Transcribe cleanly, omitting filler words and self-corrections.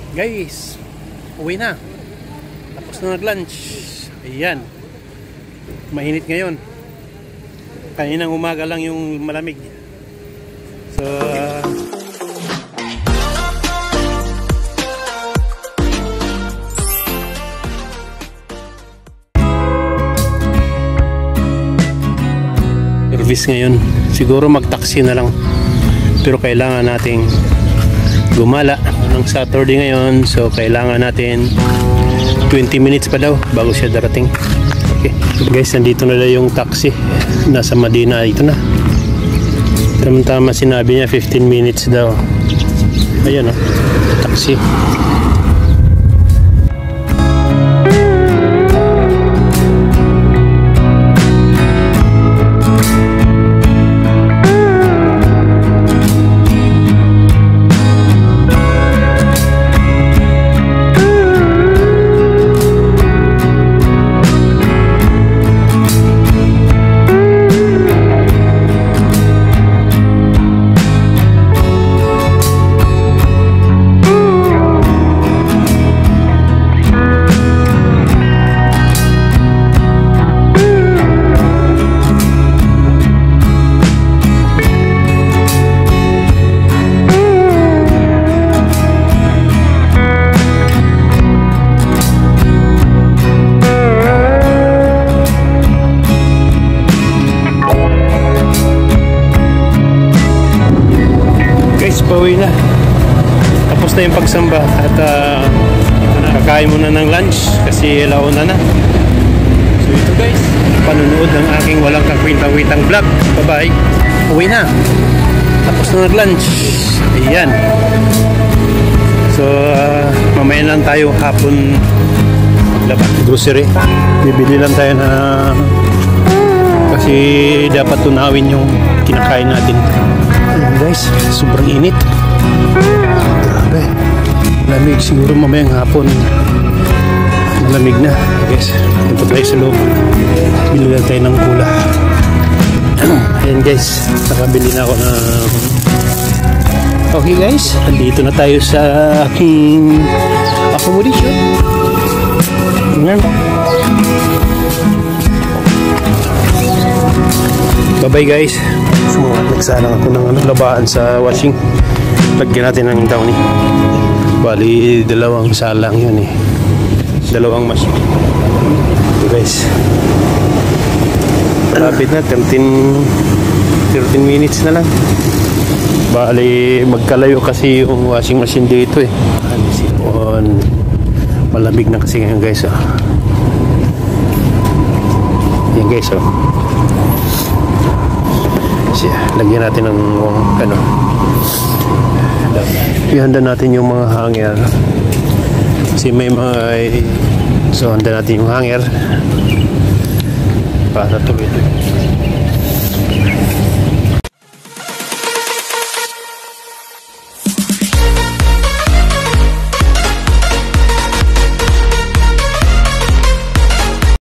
Guys, uwi na. Tapos na nag-lunch. Ayan. Mainit ngayon. Kaninang umaga lang yung malamig. So, service ngayon. Siguro mag-taxi na lang. Pero kailangan nating gumala ng Saturday ngayon, so kailangan natin 20 minutes pa daw bago siya darating. Okay guys, nandito na lang yung taxi, nasa Madina. Ito na, tama-tama sinabi niya 15 minutes daw. Ayan o, taxi. Pauwi na. Tapos na yung pagsamba at kakain muna ng lunch kasi launa na. So ito guys, panunood ng aking walang kakwintang-witang vlog. Bye bye. Uwi na. Tapos na nag-lunch. Ayan. So mamaya lang tayo hapon maglabas. Grocery. Bibili lang tayo na kasi dapat tunawin yung kinakain natin. Ayan guys, sobrang init. Grabe. Lamig, siguro mamayang hapon malamig na. Guys, ito tayo sa loob. Bili lang tayo ng cola. Ayan guys, nakabili na ako na. Okay guys, andito na tayo sa aking accommodation. Ayan. Bye-bye guys. So, nagsalang ako ng labaan sa washing. Lagyan natin ng downy. Bali, dalawang salang yun eh. Dalawang machine. So guys, malapit na, 13 minutes na lang. Bali, magkalayo kasi yung washing machine dito eh. Sipon. Malamig na kasi ngayon guys oh. Yan guys oh. Lagyan natin ng ano, ihanda natin yung mga hanger kasi may mga, so handa natin yung hanger para tuloy-tuloy.